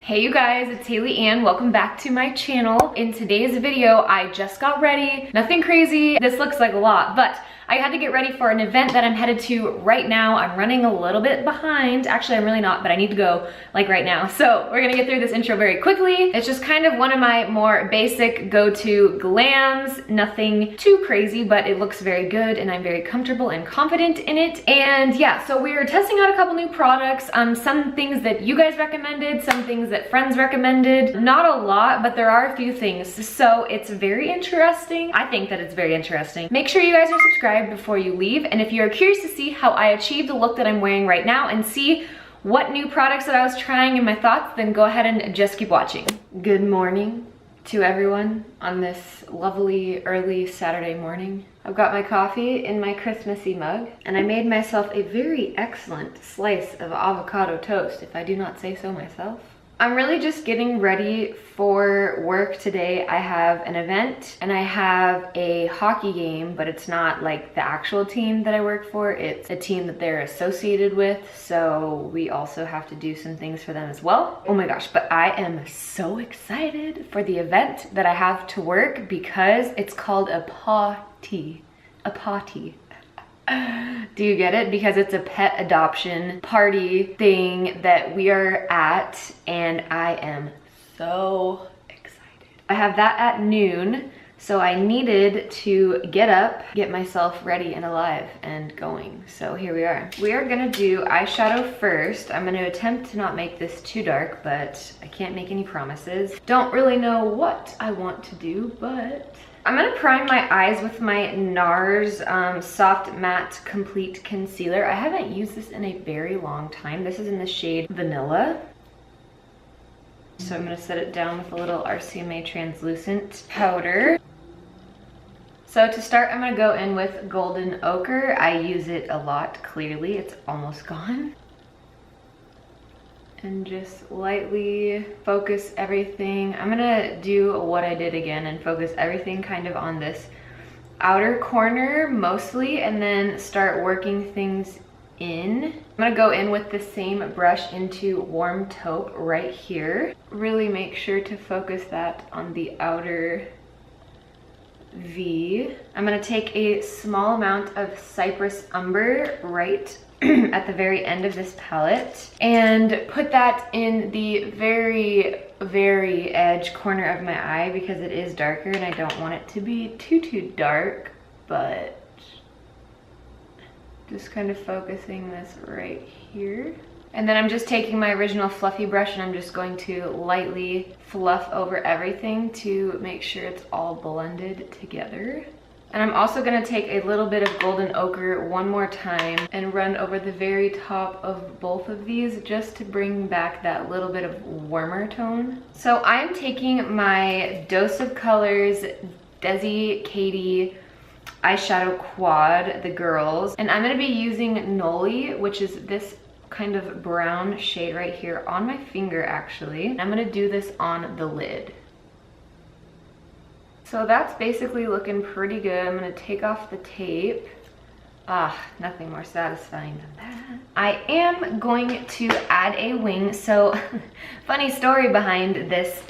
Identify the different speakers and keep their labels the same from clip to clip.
Speaker 1: Hey you guys, it's Hallie Anne. Welcome back to my channel. In today's video, I just got ready. Nothing crazy. This looks like a lot, but I had to get ready for an event that I'm headed to right now. I'm running a little bit behind. Actually, I'm really not, but I need to go like right now. So we're gonna get through this intro very quickly. It's just kind of one of my more basic go-to glams. Nothing too crazy, but it looks very good and I'm very comfortable and confident in it. And yeah, so we're testing out a couple new products. Some things that you guys recommended, some things that friends recommended. Not a lot, but there are a few things. So it's very interesting. I think that it's very interesting. Make sure you guys are subscribed before you leave, and if you're curious to see how I achieved the look that I'm wearing right now and see what new products that I was trying and my thoughts, then go ahead and just keep watching. Good morning to everyone on this lovely early Saturday morning. I've got my coffee in my Christmassy mug, and I made myself a very excellent slice of avocado toast, if I do not say so myself. I'm really just getting ready for work today. I have an event and I have a hockey game, but it's not like the actual team that I work for. It's a team that they're associated with, so we also have to do some things for them as well. Oh my gosh, but I am so excited for the event that I have to work because it's called a party. A party. Do you get it? Because it's a pet adoption party thing that we are at, and I am so excited. I have that at noon, so I needed to get up, get myself ready and alive and going. So here we are. We are gonna do eyeshadow first. I'm gonna attempt to not make this too dark, but I can't make any promises. Don't really know what I want to do, but I'm gonna prime my eyes with my Nars Soft Matte Complete Concealer. I haven't used this in a very long time. This is in the shade Vanilla. So I'm gonna set it down with a little RCMA translucent powder. So to start, I'm gonna go in with Golden Ochre. I use it a lot, clearly. It's almost gone. And just lightly focus everything. I'm gonna do what I did again and focus everything kind of on this outer corner mostly, and then start working things in. I'm gonna go in with the same brush into Warm Taupe right here. Really make sure to focus that on the outer V. I'm gonna take a small amount of Cypress Umber right at the very end of this palette and put that in the very edge corner of my eye because it is darker and I don't want it to be too dark, but just kind of focusing this right here. And then I'm just taking my original fluffy brush and I'm just going to lightly fluff over everything to make sure it's all blended together. And I'm also gonna take a little bit of Golden Ochre one more time and run over the very top of both of these just to bring back that little bit of warmer tone. So I'm taking my Dose of Colors Desi Katy eyeshadow quad, the girls, and I'm gonna be using Noli, which is this kind of brown shade right here on my finger actually. And I'm gonna do this on the lid. So that's basically looking pretty good. I'm gonna take off the tape. Nothing more satisfying than that. I am going to add a wing. So funny story behind this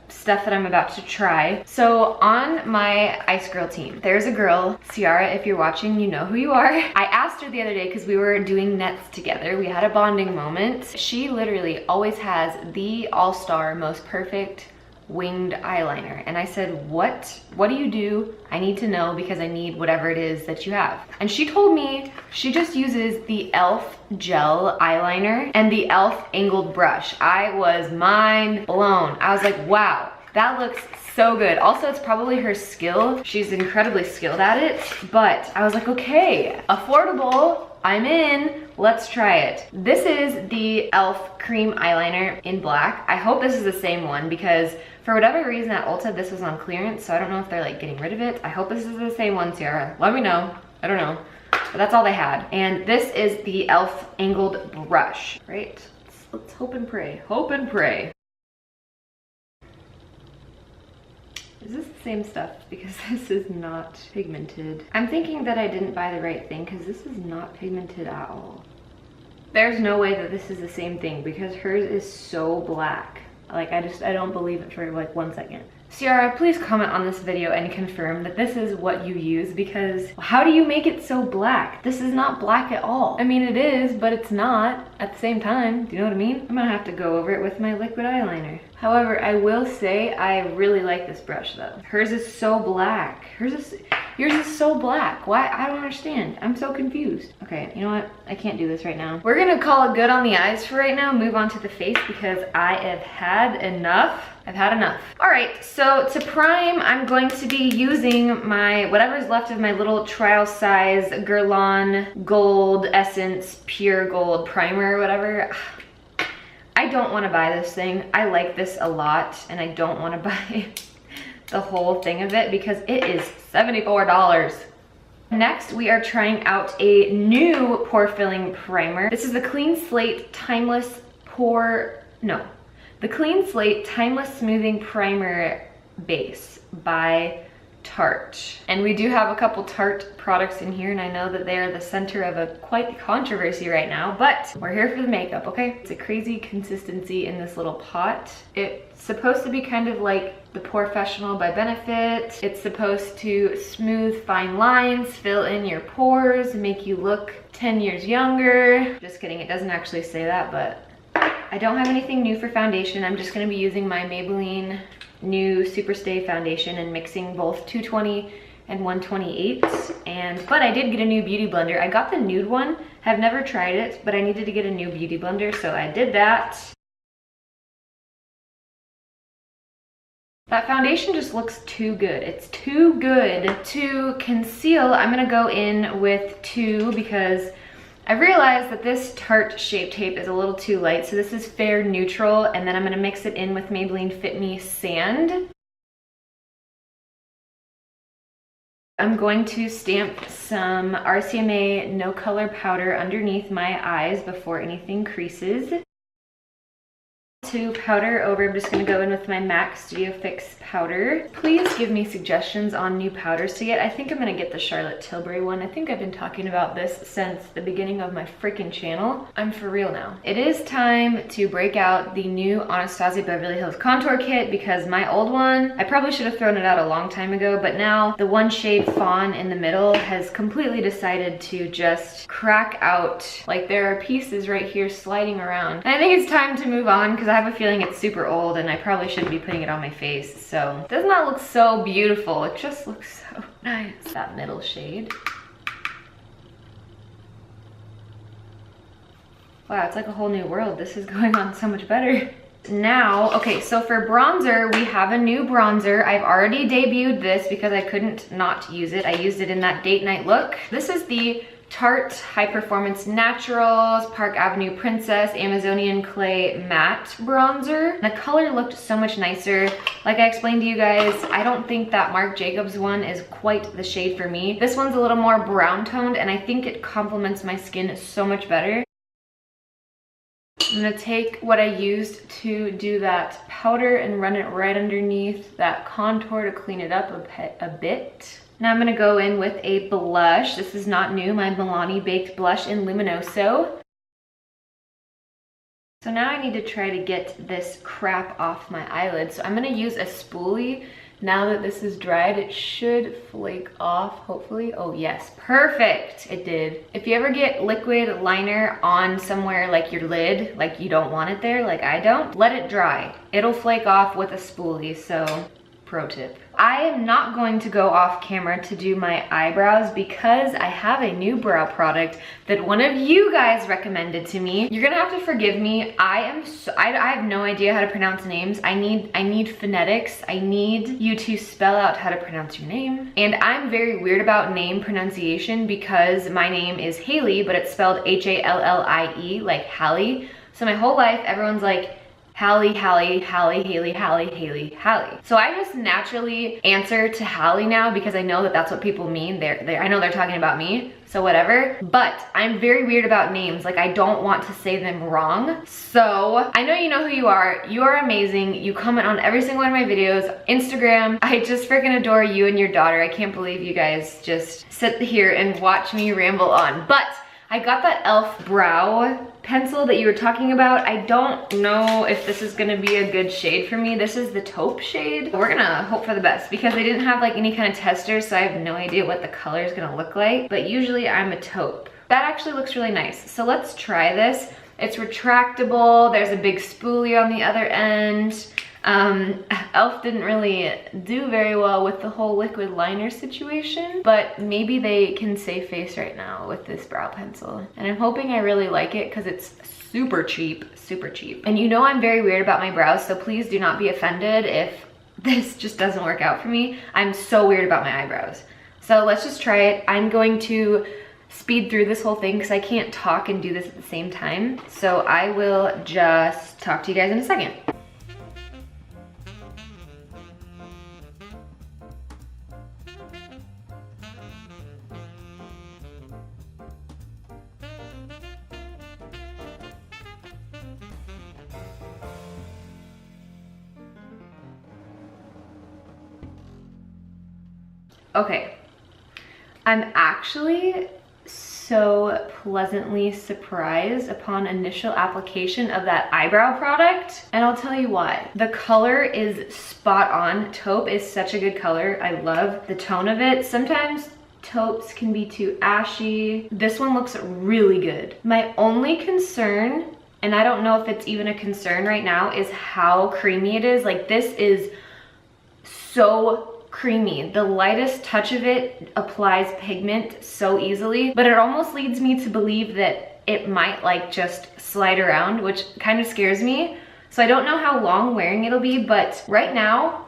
Speaker 1: stuff that I'm about to try. So on my Ice Girl team, there's a girl, Ciara, if you're watching, you know who you are. I asked her the other day because we were doing nets together. We had a bonding moment. She literally always has the all-star, most perfect winged eyeliner, and I said, what do you do? I need to know because I need whatever it is that you have. And she told me she just uses the e.l.f. gel eyeliner and the e.l.f. angled brush. I was mind blown. I was like, wow, that looks so good. Also, it's probably her skill. She's incredibly skilled at it, but I was like, okay, affordable, I'm in, let's try it. This is the e.l.f. cream eyeliner in black. I hope this is the same one because for whatever reason at Ulta, this was on clearance, so I don't know if they're like getting rid of it. I hope this is the same one, Ciara. Let me know, I don't know. But that's all they had. And this is the e.l.f. angled brush, right? Let's hope and pray, hope and pray. Is this the same stuff? Because this is not pigmented. I'm thinking that I didn't buy the right thing because this is not pigmented at all. There's no way that this is the same thing because hers is so black. Like, I don't believe it for like 1 second. Ciara, please comment on this video and confirm that this is what you use, because how do you make it so black? This is not black at all. I mean, it is, but it's not at the same time. Do you know what I mean? I'm gonna have to go over it with my liquid eyeliner. However, I will say I really like this brush though. Hers is so black. Yours is so black. Why? I don't understand. I'm so confused. Okay, you know what? I can't do this right now. We're gonna call it good on the eyes for right now. Move on to the face because I have had enough. I've had enough. All right, so to prime, I'm going to be using my, whatever's left of my little trial size Guerlain Gold Essence Pure Gold Primer or whatever. I don't wanna buy this thing. I like this a lot and I don't wanna buy the whole thing of it because it is $74. Next, we are trying out a new pore filling primer. This is the Clean Slate Timeless the Clean Slate Timeless Smoothing Primer Base by Tarte. And we do have a couple Tarte products in here, and I know that they are the center of quite the controversy right now, but we're here for the makeup, okay? It's a crazy consistency in this little pot. It's supposed to be kind of like the Porefessional by Benefit. It's supposed to smooth fine lines, fill in your pores, make you look 10 years younger. Just kidding, it doesn't actually say that, but I don't have anything new for foundation. I'm just gonna be using my Maybelline new Superstay foundation and mixing both 220 and 128. But I did get a new beauty blender. I got the Nude one. Have never tried it, but I needed to get a new beauty blender, so I did that. That foundation just looks too good. It's too good. To conceal, I'm gonna go in with 2 because I've realized that this Tarte Shape Tape is a little too light, so this is Fair Neutral, and then I'm gonna mix it in with Maybelline Fit Me Sand. I'm going to stamp some RCMA No Color powder underneath my eyes before anything creases. To powder over, I'm just gonna go in with my MAC Studio Fix powder. Please give me suggestions on new powders to get. I think I'm gonna get the Charlotte Tilbury one. I think I've been talking about this since the beginning of my freaking channel. I'm for real now. It is time to break out the new Anasazi Beverly Hills Contour Kit because my old one, I probably should have thrown it out a long time ago, but now the one shade fawn in the middle has completely decided to just crack out. Like there are pieces right here sliding around. And I think it's time to move on because I have a feeling it's super old and I probably shouldn't be putting it on my face. So it does not look so beautiful. It just looks so nice. That middle shade. Wow, it's like a whole new world. This is going on so much better. Now, okay, so for bronzer, we have a new bronzer. I've already debuted this because I couldn't not use it. I used it in that date night look. This is the Tarte High Performance Naturals Park Avenue Princess Amazonian Clay Matte Bronzer. The color looked so much nicer. Like I explained to you guys, I don't think that Marc Jacobs one is quite the shade for me. This one's a little more brown toned and I think it complements my skin so much better. I'm gonna take what I used to do that powder and run it right underneath that contour to clean it up a bit. Now I'm gonna go in with a blush. This is not new, my Milani Baked Blush in Luminoso. So now I need to try to get this crap off my eyelid. So I'm gonna use a spoolie. Now that this is dried, it should flake off, hopefully. Oh yes, perfect, it did. If you ever get liquid liner on somewhere like your lid, like you don't want it there, like I don't, let it dry. It'll flake off with a spoolie, so pro tip. I am not going to go off camera to do my eyebrows because I have a new brow product that one of you guys recommended to me. You're gonna have to forgive me. I have no idea how to pronounce names. I need phonetics. I need you to spell out how to pronounce your name. And I'm very weird about name pronunciation because my name is Haley, but it's spelled Hallie, like Hallie. So my whole life, everyone's like, Hallie, Hallie, Hallie, Haley, Hallie, Haley, Hallie. So I just naturally answer to Hallie now because I know that that's what people mean. I know they're talking about me, so whatever. But I'm very weird about names. Like I don't want to say them wrong. So I know you know who you are. You are amazing. You comment on every single one of my videos. Instagram, I just freaking adore you and your daughter. I can't believe you guys just sit here and watch me ramble on. But I got that e.l.f. brow pencil that you were talking about. I don't know if this is gonna be a good shade for me. This is the taupe shade. We're gonna hope for the best because they didn't have like any kind of testers, so I have no idea what the color is gonna look like. But usually I'm a taupe. That actually looks really nice. So let's try this. It's retractable. There's a big spoolie on the other end. e.l.f. didn't really do very well with the whole liquid liner situation, but maybe they can save face right now with this brow pencil. And I'm hoping I really like it because it's super cheap, super cheap. And you know I'm very weird about my brows, so please do not be offended if this just doesn't work out for me. I'm so weird about my eyebrows. So let's just try it. I'm going to speed through this whole thing because I can't talk and do this at the same time. So I will just talk to you guys in a second. Okay, I'm actually so pleasantly surprised upon initial application of that eyebrow product, and I'll tell you why. The color is spot on. Taupe is such a good color. I love the tone of it. Sometimes taupes can be too ashy. This one looks really good. My only concern, and I don't know if it's even a concern right now, is how creamy it is. Like, this is so creamy. The lightest touch of it applies pigment so easily, but it almost leads me to believe that it might like just slide around, which kind of scares me. So I don't know how long wearing it'll be, but right now,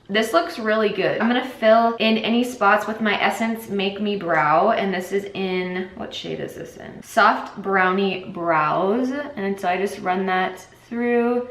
Speaker 1: this looks really good. I'm gonna fill in any spots with my Essence Make Me Brow, and this is in, what shade is this in? Soft Browny Brows, and so I just run that through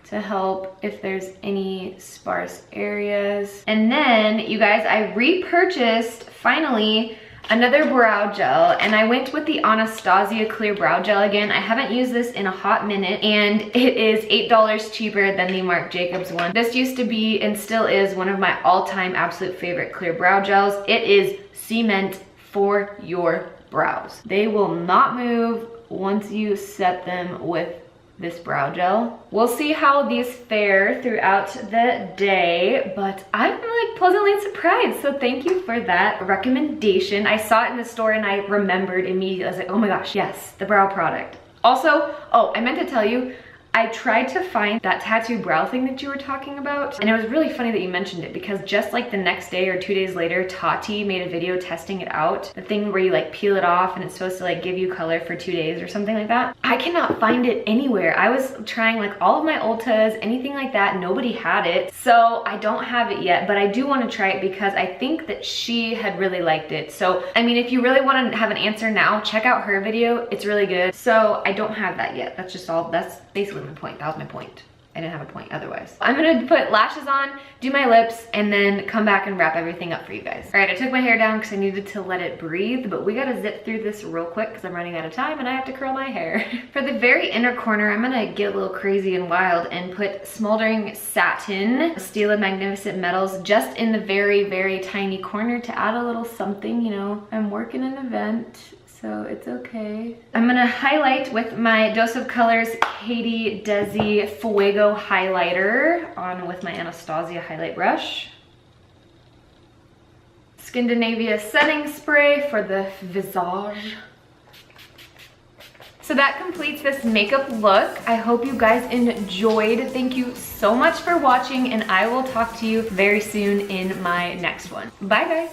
Speaker 1: to help if there's any sparse areas. And then, you guys, I repurchased, finally, another brow gel, and I went with the Anasazi Clear Brow Gel again. I haven't used this in a hot minute, and it is $8 cheaper than the Marc Jacobs one. This used to be, and still is, one of my all-time absolute favorite clear brow gels. It is cement for your brows. They will not move once you set them with this brow gel. We'll see how these fare throughout the day, but I'm like pleasantly surprised. So thank you for that recommendation. I saw it in the store and I remembered immediately. I was like, oh my gosh, yes, the brow product. Also, oh, I meant to tell you, I tried to find that tattoo brow thing that you were talking about, and it was really funny that you mentioned it because just like the next day or 2 days later, Tarte made a video testing it out. The thing where you like peel it off and it's supposed to like give you color for 2 days or something like that. I cannot find it anywhere. I was trying like all of my Ultas, anything like that, nobody had it. So I don't have it yet, but I do want to try it because I think that she had really liked it. So, I mean, if you really want to have an answer now, check out her video. It's really good. So I don't have that yet. That's just all, that's basically my point. That was my point. I didn't have a point otherwise. I'm gonna put lashes on, do my lips, and then come back and wrap everything up for you guys. All right, I took my hair down because I needed to let it breathe, but we gotta zip through this real quick because I'm running out of time and I have to curl my hair. For the very inner corner, I'm gonna get a little crazy and wild and put Smoldering Satin, Stila Magnificent Metals, just in the very, very tiny corner to add a little something, you know. I'm working an event, so it's okay. I'm gonna highlight with my Dose of Colors Katy Desi Fuego highlighter on with my Anastasia highlight brush. Skindinavia setting spray for the visage. So that completes this makeup look. I hope you guys enjoyed. Thank you so much for watching, and I will talk to you very soon in my next one. Bye guys.